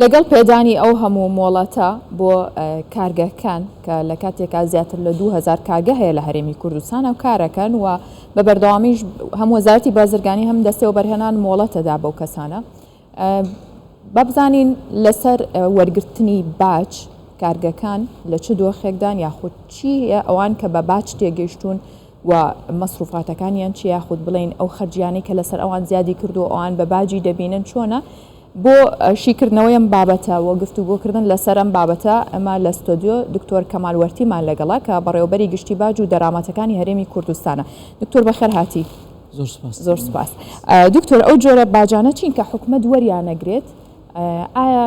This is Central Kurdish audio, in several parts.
لەگەڵ پێدانی ئەو هەموو مۆڵەتە بۆ کارگەکان کە لە کاتێکا زیاتر لە 2000 کارگە هەیە لە هەرێمی کوردستان و کارەکەن و بە بەردەوامیش هەموو وەزارەتی بازرگانی هەم دەستێ و بەرهێنان مۆڵەتەدا بەو کەسانە بابزانین لەسەر وەرگرتنی باج کارگەکان لە چ دۆخێکدان یاخود چیە ئەوان کە بە باج تێگەیشتون و مەسروفاتەکانیان چی یاخود بڵین ئەو خەرجیانەی کە لەسەر ئەوان زیادی کردو ئەوان بە باجی دەبینن چۆنە بۆ شیکردنەوەی ئەم بابەتە و گفتوگۆکردن لەسەر ئەم بابەتە ئەمە لە ستۆدیۆ دکتۆر کەمال وەرتیمان لەگەڵا کە بەڕێوەبەری گشتی باج و دەرامەتەکانی هەرێمی کوردستانە. دکتۆر بەخێر هاتی. زۆر سپاس. دکتۆر ئەو جۆرە باجانە چین کە حکومەت وەریانەگرێت ئایا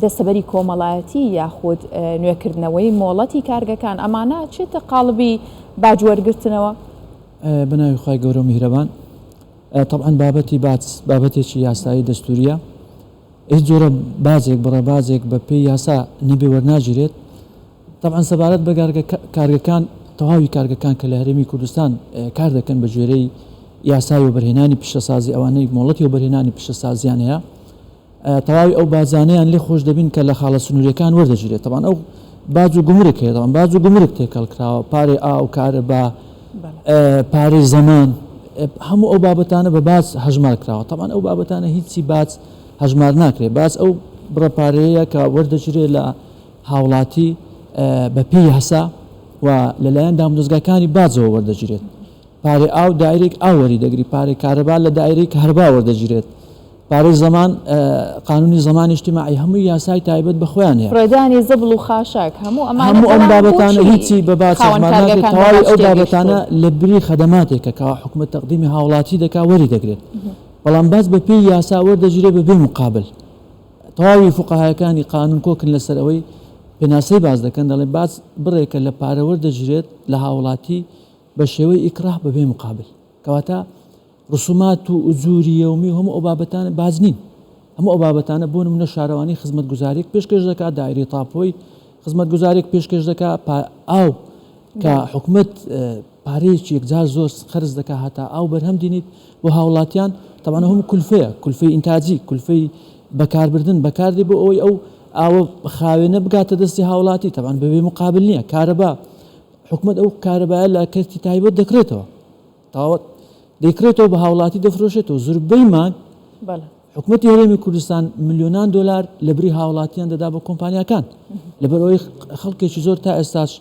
دەستەبەری کۆمەڵایەتی یاخود نوێکردنەوەی مۆڵەتی کارگەکان ئەمانە چێتە قاڵبی باج وەرگرتنەوە؟ بناوی خی گەورە و میهرەبان. طبعا بابەتی باج بابەتێکی یاسایی دەستوریە، هیچ جۆرە بازێک بڕەبازێک بە پێی یاسا نەبێ وەرناگیرێت. طبعا سەبارەت بە کارگەکان تەواوی کارگەکان کە لە هەرێمی کوردستان کار دەکەن بە ژێرەی یاسای و بەرهێنانی پیشەسازی ئەوانەی مۆڵەتی و بەرهێنانی پیشەسازیان هەیە، تەواوی ئەو بازانەیان لێ خۆش دەبین کە لە خاڵە سنووریەکان وەردەگیرێت. طبعا ئەو باج و گومرک هەیە، طبعا باج و گومرک تێکەڵکراوە، پارەی ئاو کارەبا، پارەی زەمان، هەموو ئەو بابەتانە بە باج هەژمار کراوە. طبعا ئەو بابەتانە هیچی باج هەژمار ناکرێت. باز ئەو بڕەپارەیە کە وەردەگیرێت لە هاوڵاتی بە پێی یاسا و لەلایەن دامودەستگاکانی باجەوە وەردەگیرێت. پارەی ئاو دایرێک ئاوەری دەگری، پارەی کارەبا لە دایرەی کارەبا وەردەگیرێت، پارەی زەمان قانونی زەمانی اجتیماعی هەمووی یاسای تایبەت بە خۆیان هەیە. ڕێدانی زەبڵ و خاشاک هەموو ئەم بابەتانە هیچی بە باج هەژمار ناکرێت. تەواوی ئەو بابەتانە لە بری خەدەماتێکە کە حکومەت تەقدیمی هاوڵاتی دەکا وەری دەگرێت. بەڵام باز بە پێی یاسا وەردەگیرێت بە بێ مقابل. تەواوی فوقەهایەکانی قانون کۆکن لەسەر ئەوەی پێناسەی باز دەکەن، دەڵێن باز بڕێکە لە پارە وەردەگیرێت لە هاوڵاتی بە شێوەی ئیکراه بە بێ مقابل. کەواتە ڕسومات و ئوجوری یەومی هەموو ئەو بابەتانە باز نین. هەموو ئەو بابەتانە بۆ نمونە شارەوانی خزمەتگوزاریەک پێشکەش دەکات، دایرەی تاپۆی خزمەتگوزاریەک پێشکەش دەکات، ئاو کە حکومەت پارەیەکی یەکجار زۆر خەرج دەکات هەتا ئاو بەرهەم دینیت بۆ هاوڵاتیان. طبعا هەموو کولفەیە، کولفەی ئینتاجی، کولفەی بەکاربردن بەکاردێ بۆ ئەوەی ئەو ئاوە خاوێنە بگاتە دەستی هاوڵاتی. طبعا بەبێ مقابل نییە. کارەبا حکومەت ئەو کارەبایە لە کەرتی تایبەت دەکرێتەوە، تاوەت دەیکرێتەوە بە هاوڵاتی دەفرۆشێتەوە. زوربەیمان حکومەتی هەرێمی کوردستان ملیۆنان دلار لە بری هاوڵاتیان دەدا بە کۆمپانیاکان لەبەرەوەی خەڵکێکی زۆر تا ئێستاش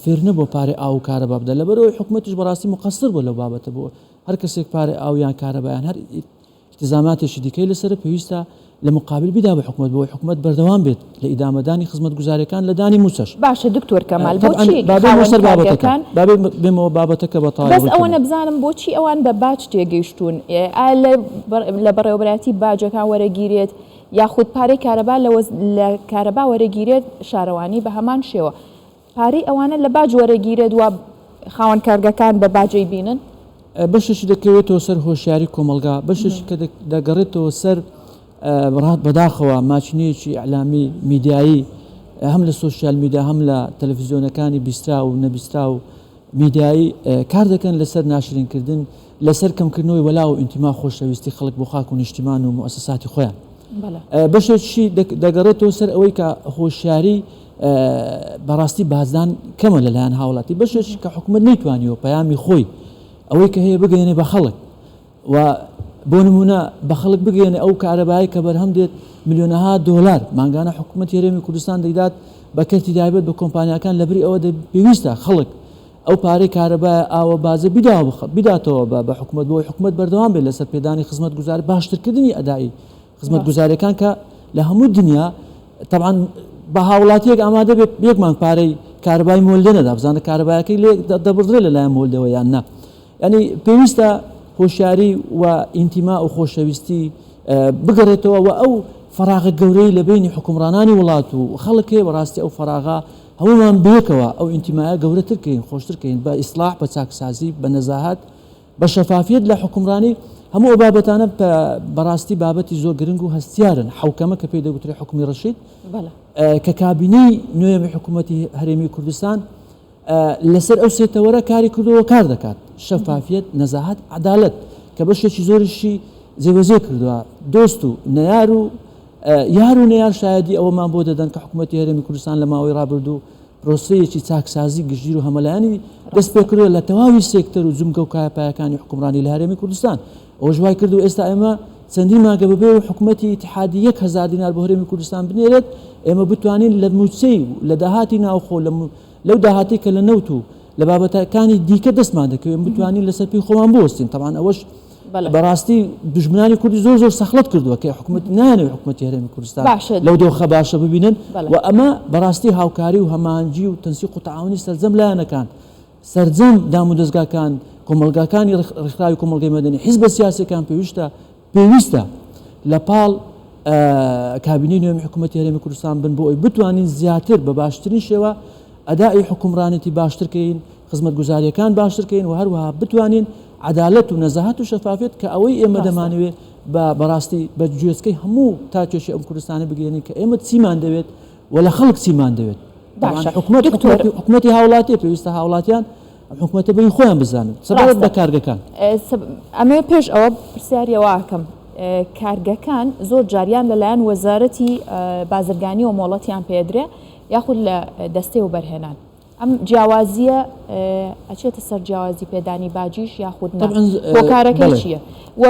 فێر نەبوو پارەی ئاو و کارەبا بدە. لەبەرەوەی حکومەتیش بەڕاستی مقەسر بوو لەو بابەتە، بۆ هەر کەسێک پارەی ئاویان کارەبایان هەر التزاماتێکی دیکەی لەسەر پێویستە لە مقابل بیدا بە حکومەت، بۆ حکومەت بەردەوام بێت لە ئیدامەدانی خزمەتگوزاریەکان لە دانی موچەش. باشە دکتۆر کەمال بۆچی بابەتەکان بێمەوە بابەتەکە بەتاڵ بەس ئەوە نەبزانم بۆچی ئەوان بە باج تێگەیشتون لە بەڕێوەبەتی باجەکان وەرەگیرێت یاخود پارەی کارەبا لە کارەبا وەرەگیرێت شارەوانی بە هەمان شێوە پارەی ئەوانە لە باج وەرەگیرێت و خاوەن کارگەکان بە باجەی بینن؟ بەشێکی دەکەوێتەوە سەر هۆشیاری کۆمەلگا، بەشێکی کە دەگەڕێتەوە سەر ڕات بەداخەوە ماچنەیەکی ئەعلامی میدیایی، هەم لە سۆشیال میدیا هەم لە تەلەڤیزیۆنەکانی بیسترا و نەبیسترا و میدیایی کار دەکەن لەسەر ناشرینکردن، لەسەر کەمکردنەوەی وەلا و ئینتیما خۆشەویستی خەڵک بۆ خاک و نیشتیمان و موسەساتی خۆیان. بەشێکی دەگەڕێتەوە سەر ئەوەی کە هۆشیاری بەڕاستی بازدان کەمە لەلایەن هاوڵاتی، بەشێکی کە حکومەت نەیتوانیەوە پەیامی خۆی ئەوەی کە هەیە بگەێنێ بە خەڵک و بۆ نمونە بە خەڵک بگەێنێ ئەو کارەبایی کە بەرهەم دێت ملیۆنەها دۆلار مانگانە حکومەتی هەرێمی کوردستان دەیدات بە کەرتی تایبەت بە کۆمپانیاکان لەبری ئەوە پێویستە خەڵک ئەو پارەی کارەبای ئاوە بازە بداتەوە بە حکومەت، بۆی حکومەت بەردەوام بێت لەسەر پێدانی خزمەتگوزاری باشترکردنی ئەدایی خزمەتگوزاریەکان کە لە هەموو دنیا طبعا بە هاوڵاتیەک ئامادە بێت یەک مانگ پارەی کارەبای مۆلدە نەدا بزانە کارەبایەکەی لێ دەبڕدرێت لەلایەن مۆلدەوە یان نا. ینی پێویستە هۆشیاری و ئینتیما و خۆشەویستی بگەڕێتەوە و ئەو فەراغە گەورەی لە بینی حکومڕانانی وڵات و خەڵکێ بەڕاستی ئەو فەراغا هەموومان بێکەوە ئەو ئینتیمایە گەورەترکەین خۆشترکەین بە ئیسلاح بە چاکسازی بە نەزاهات بە شەفافیت لە حکومڕانی. هەموو ئەو بابەتانە بەڕاستی بابەتی زۆر گرنگ و هەستیارن. حوکەمە کە پێی دەگوترێ حکومی ڕەشید کە کابینەی نوێمی حکوومەتی هەرێمی کوردستان لەسەر ئەو سێتەوەرە کاری کردەوە کار دەکات، شەفافیت، نەزاهات، عەدالەت کە بەشێکی زۆریشی جێبەجێ کردووە، دۆست و نەیار و یار و نەیار شایەدی ئەوەمان بۆ دەدەن کە حکوومەتی هەرێمی کوردستان لە ماوەی ڕابردوو پرۆسەیەکی چاکسازی گژیر و هەمەلایانی دەست پێ کردووە لە تەواوی سێکتەر و جومگە و کایەپایەکانی حکومڕانی لە هەرێمی کوردستان ئەوە ژوای کردو ئێستا ئێمە چەندین ماگە بەبێ و حکوومەتی اتحادی 1000 دینار بۆ هەرێمی کوردستان بنێرێت ئێمە بتوانین لە موچەی لە داهاتی ناوخۆ لەو داهاتی کە لە نەوت و لە بابەتەکانی دیکە دەستمان دەکەوێت بتوانین لەسەر پێی خۆمان بوەستین طبعا ئەوەش بەڕاستی دژمنانی کوردی زۆر سەخلەت کردووە کە حکوومەت نانەوێت حکوومەتی هەرێمی کوردستان لەو دۆخە باشە ببینن و ئەمە بەڕاستی هاوکاری و هەماهەنگی و تەنسیق و تەعاونی سەرجەم لایەنەکان سەرجەم دام و دەستگاکان کۆمەلگاکانی ڕێکخراوی کۆمەلگەی مەدەنی حیزبە سیاسیەکان پێویستە لە پاڵ کابینەی نوێمی حکوومەتی هەرێمی کوردستان بن بۆ ئەوی بتوانین زیاتر بە باشترین شێوە ئەدای حکومڕانێتی باشترکەین خزمەتگوزاریەکان باشترکەین و هەروەها بتوانین عدالەت و نەزاهەت و شەفافێت کە ئەوەی ئێمە دەمانوێت بەڕاستی بە گوێچکەی هەموو تا کێشی ئەم کوردستانی بگەێنین کە ئێمە چیمان دەوێت و لە خەڵک چیمان دەوێت حکوومەتی هاوڵاتی پێویستە هاوڵاتیان حکوومەتە بەی خۆیان بزانن سەبارەت بە کارگەکان ئەمێ پێش ئەوە پرسیاریەوەکەم کارگەکان زۆر جاریان لەلایەن وەزارەتی بازرگانی و مۆڵەتیان پێدرێ یاخود لە دەستەی و بەرهێنان ئەم جیاوازیە ئەچێتە سەر جیاوازی پێدانی باجیش یاخود هۆکارەکەی چییە و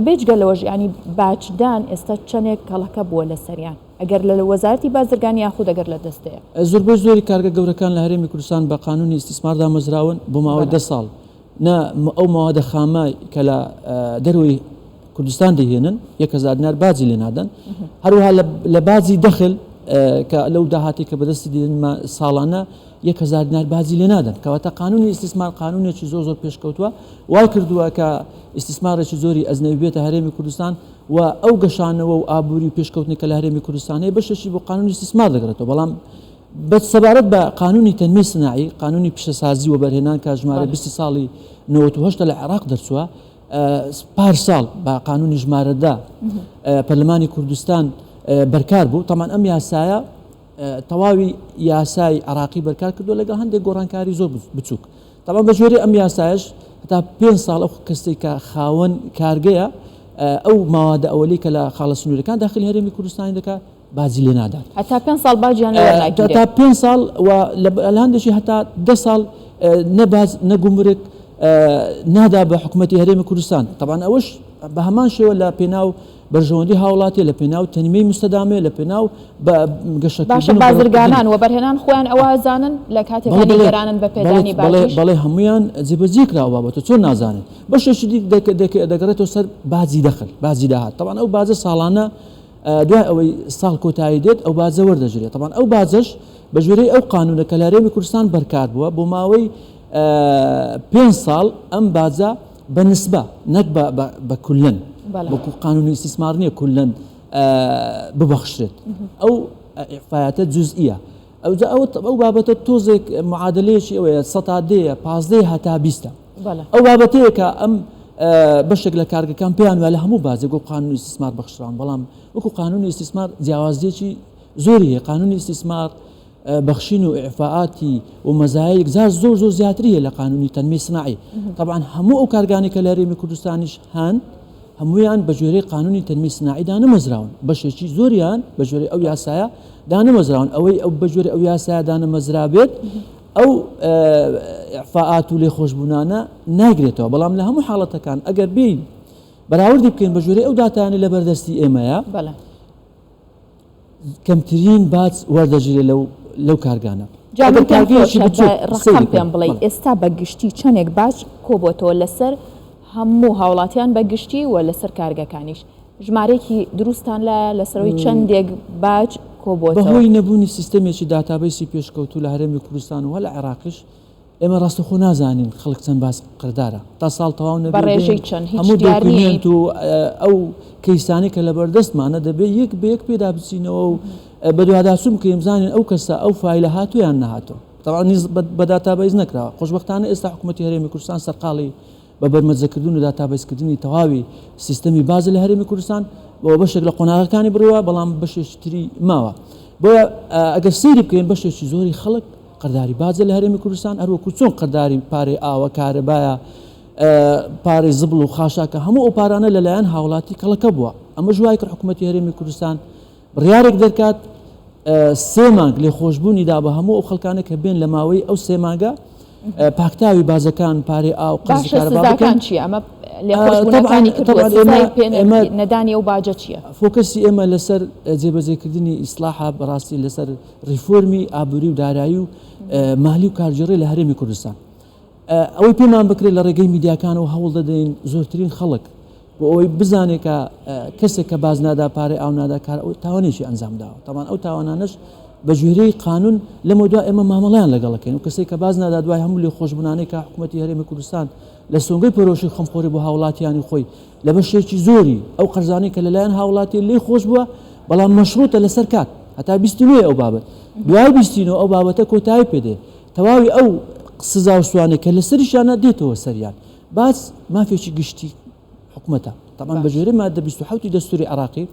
بێجگە لەوەژ ینی باجدان ئێستا چەندێک کەڵەکە بووە لە سەریان ئەگەر لە وەزارەتی بازرگانی یاخود ئەگەر لە دەستەیە زۆربەی زۆری کارگە گەورەکان لە هەرێمی کوردستان بە قانونی ئیستیسماردا مەزراون بۆ ماوەی 10 ساڵ نە ئەو ماوەدە خامای کە لە دەروی کوردستان دەهێنن 1000 دینار باجی لێ نادەن هەروەها لە باجی دەخل کە لەو داهاتی کە بەدەستی دێنمە ساڵانە 1000 دینار باجی لێ نادەن کەواتە قانونی ئیستیسمار قانونێکی زۆر پێشکەوتووە وای کردووە کە ئیستیسمارێکی زۆری ئەزنەوی بێتە هەرێمی کوردستان و ئەو گەشانەوە و ئابووری پێشکەوتنی کە لە هەرێمی کوردستانەیە بەشێکی بۆ قانونی ئیستیسمار دەگرێتەوە بەڵام سەبارەت بە قانونی تەنمێ سناعی قانونی پیشەسازی و بەرهێنان کە ژمارە 20 ساڵی 98 لە عێراق دەرچووە پار ساڵ بە قانونی ژمارەدا پەرلەمانی کوردستان بەرکار بوو تەمان ئەم یاسایە تەواوی یاسای عراقی بەرکار کردو لەگەڵ هەندێک گۆڕانکاری زۆر بچووک تەمان بە ژێری ئەم یاسایش هەتا 5 ساڵ ئەو کەسێک کە خاوەن کارگەیە ئەو ماوادە ئەوەی کە لە خاڵە سنوورەکان داخلی هەرێمی کوردستانی دەکات باجی لێ نادات هەتا 5 ساڵ باجیان تا 5 ساڵ و لە هەندێکی هەتا 10 ساڵ نەگومرک نادا بە حکوومەتی هەرێمی کوردستان طبعا ئەوەش بە هەمان شێوە لە پێناو بەرژەوەندی هاوڵاتی لە پێناو تەنیمەی مستەدامێ لە پێناو باشە بازرگانان و بەرهێنان خۆیان ئەوە زانن لە کاتێکانی گەرانن بە پێدانی باجیش بەڵێ هەمویان جێبەجێ کراوە بابەتە چۆن نازانن بەشێکی دەگەڕێتەوە سەر باجی دەخل باجی داهات طبعا ئەو باجە ساڵانە دوای ئەوەی ساڵ کۆتایی دێت ئەو باجە وەردەژرێت طبعا ئەو باجەش بە ژێرەی ئەو قانونە کە لە هەرێمی کوردستان بەرکار بووە بۆ ماوەی 5 ساڵ ئەم باجە بەنسبە نەک بە کولن وەکو قانونی ئیستیسمار نییە کولن ببەخشرێت ئەو ئیعفایەتە جوزئیە ئەو بابەتە تۆزێک معادلەیەکی ئەوەیە سەتادەیە 15 هەتا 20 ئەو بابەتەیە کە ئەم بەشێک لە کارگەکان پێیان وە لە هەموو بازێک و قانونی ئیستیسمار بەخشران بەڵام وەکو قانونی ئیستیسمار جیاوازیەکی زۆری هەیە قانونی ئیستیسمار بەخشین و ئیعفاءاتی و مەزایەک زۆر زیاتریە لە قانونی تەنمێ سناعی طبعا هەموو ئەو کارگانی کە لە هەرێمی کوردستانیش هەن هەمویان بە ژێرەی قانونی تەنمێ سناعی دانەمەزراون بەشێکی زۆریان بە ژێرەی ئەو یاسایە دانەمەزراون ئەوەی ئەو بە ژێرەی ئەو یاسایە دانەمەزرا بێت ئەو ئیعفاءات و لێخۆشبوونانە ناگرێتەوە بەڵام لە هەموو حاڵەتەکان ئەگەر بین بەراوردی بکەین بە ژێرەی ئەو داتانە لە بەردەستی ئێمەیە کەمترین باج وەردەژێرێت لەو کارگانە ڕقم پێم بڵێ ئێستا بە گشتی چەندێک باج کۆبۆتەوە لەسەر هەموو هاوڵاتیان بە گشتی و لەسەر کارگەکانیش ژمارەیەکی دروستان لەسەرەوەی چەندێک باج کۆبۆتەوە بەهۆی نەبوونی سیستەمێکی داتابەیسی پێشکەوتوو لە هەرێمی کوردستان و لە عێراقیش ئێمە ڕاستەخۆ نازانین خەڵک چەند باس قردارە تا ساڵ تەواو نەبێ چەند هەموو دوکومنت و ئەو کەیسانی کە لە بەردەستمانە دەبێت یەک بە یەک پێدا بچینەوە و بە دوواداسوم کە ئێمزانین ئەو کەسە ئەو فایلە هاتوویان نەهاتەوە طبعا بە داتابەیز نەکراوە خۆشبەختانە ئێستا حکوومەتی هەرێمی کوردستان سەرقاڵی بە بەرمەجەکردن و داتابەیزکردنی تەواوی سیستەمی باز لە هەرێمی کوردستان بۆ بەشێک لە قۆناغەکانی بڕوە بەڵام بەشێکی تری ماوە بۆیە ئەگەر سەیری بکەین بەشێکی زۆری خەڵک قەرداری باجە لە هەرێمی کوردستان هەروەکو چۆن قەرداری پارەی ئاوە کارەبایە پارەی زبڵ و خاشاکە هەموو ئەو پارانە لەلایەن هاوڵاتی کەڵەکە بووە ئەمە ژوای کرد حکوومەتی هەرێمی کوردستان بڕیارێک دەکات 3 مانگ لێ خۆشببوونیدا بە هەموو ئەو خەڵکانە کە بێن لە ماوەی ئەو 3 مانگە پاکتاوی بازەکان پارێ ئاو قەزەکان چی ئەمە نەدانی ئەو باجە چییە؟ فۆکەسی ئێمە لەسەر جێبەجێکردنی ئیسلاحە بەڕاستی لەسەر ریفۆرمی ئابووری و دارایی و مالی و کارژێڕی لە هەرێمی کوردستان ئەوەی پێمان بکرێت لە ڕێگەی میدیاکانەوە هەوڵ دەدەین زۆرترین خەڵک بۆ ئەوەی بزانێت کە کەسێک کە باز نادا پارەی ئاو نادا کار ئەو تاوانێکی ئەنجام داوە تاوان ئەو تاوانانش بە ژێرەی قانون لەمە دوای ئێمە مامەڵیان لەگەڵەکەین و کەسێک کە باز نادا دوای هەموو لێ خۆشببوونانەی کە حکوومەتی هەرێمی کوردستان لە سۆنگەی پەرۆشی خەمخۆری بۆ هاوڵاتیانی خۆی لە بەشێکی زۆری ئەو قەرزانەی کە لەلایەن هاوڵاتی لێ خۆش بووە بەڵام مەشروطە لەسەر کات هەتا 29 ئەو بابەت دوای 29 ئەو بابەتە کۆتایی پێدێ تەواوی ئەو سزا و سوانێک کە لەسەریشانە دێتەوە سەریان باس مافێکی گشتی حکوومەتە طبعا بەژێرە مادە 27 دەستوری عراقی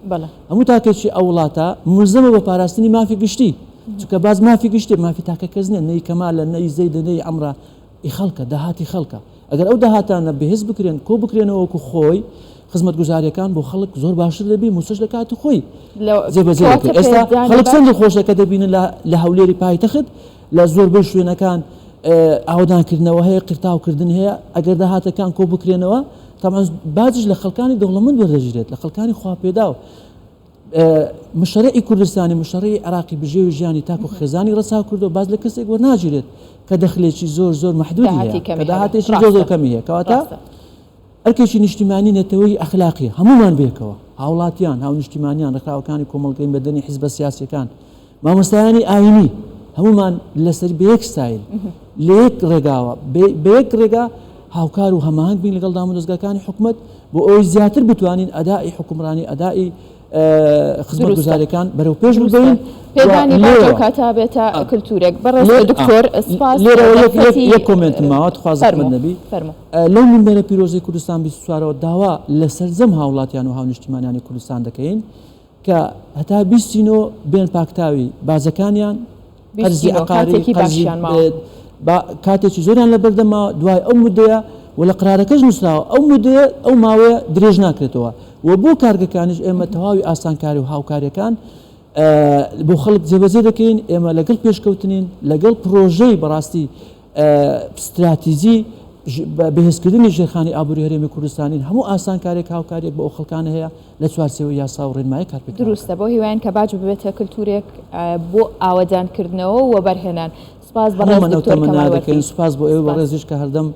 هەموو تاکێکی ئەو وڵاتە ملزەمە بە پاراستنی مافی گشتی چونکە باز مافی گشتی مافی تاکە کەس نیە نەی کەمالە نەی زەیدە نەی ئەمرا خەڵکە داهاتی خەڵکە ئەگەر ئەو داهاتانە بەهێز بکرێن کۆ بکرێنەوە وەکو خۆی خزمەت گوزاریەکان بۆ خەڵک زۆر باشتر دەبی موسەش لە کاتی خۆی جێبەجێ ئێستا خەڵک چەندە خۆشەکە دەبینن لە هەولێری پایتەخت لە زۆربەی شوێنەکان ئاودانکردنەوە هەیە قرتاوکردن هەیە ئەگەر داهاتەکان کۆ بکرێنەوە تامان باجش لە خەڵکانی دەوڵەمەند وەردەگیرێت لە خەڵکانی خواپێدا و مشەڕعی کوردستانی مشەڕی عراقی بژێوی ژیانی تاکو خێزانی ڕەچاو کردو باز لە کەسێک وەرناگیرێت کە دەخلێکی زۆر محدودی هەیە کە داهاتێکی زۆر کەمی هەیە کەواتە ئەرکێکی نیشتیمانی نەتەوەی ئەخلاقی هەمومان بێکەوە هاوڵاتیان هاو نیشتیمانیان ڕێکخراوەکانی کۆمەڵگەی بەدەنی حیزبە سیاسیەکان مامۆستایانی ئاینی هەمومان لەسەر بە یەک ستایل لە یەک ڕێگاوە بە یەک ڕێگا هاوکار و هەماهنگ بین لەگەڵ دامەزگاکانی حکوومەت بۆ ئەوی زیاتر بتوانین ئەدای حکومڕانی ئەدای خزمەت گوزاریەکان بەرەو پێش ببین پێدانی کاتا بێتە کللتورێک بەڕێز دکتۆر سپاس یەک کۆمنت ماوە خوازمەند نەبی لەو منبەرە پیرۆزەی کوردستان 24ەوە داوا لە سەرجەم هاوڵاتیان و هاونیشتیمانیانی کوردستان دەکەین کە هەتا 29 بێن پاکتاوی بازەکانیان قەرزی عقاری کاتێکی زۆریان لە بەردەما دوای ئەو مدەیە و لە قرارەکەش نووسراوە ئەو مدەیە ئەو ماوەیە درێژ ناکرێتەوە و بۆ کارگەکانیش ئێمە تەواوی ئاسانکاری و هاوکاریەکان بۆ خەڵک جێبەجێ دەکەین ئێمە لەگەڵ پێشکەوتنین لەگەڵ پرۆژەی بەڕاستی استراتیژی بەهێزکردنی ژێرخانی ئابووری هەرێمی کوردستانی هەموو ئاسانکارێک هاوکارێک بە ئەو خەڵکانە هەیە لە چوارچێوەی یاسا و ڕێنمایی کارپێک دروستە بۆ هیوایان کە باج ببێتە کللتورێک بۆ ئاوەدانکردنەوە و بەرهێنان سپاس بەڕێز دکتۆر کەمال وەرکی سپاس بۆ ئێوە بەڕێزش کە هەردەم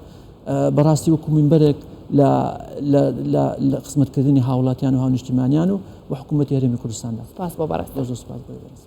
بەڕاستی وەکو منبەرێک لە خزمەتکردنی هاوڵاتیان و هاونیشتیمانیان و حکوومەتی هەرێمی کوردستاندا سپاس بۆ بەڕێز سپاس بۆ بەڕێز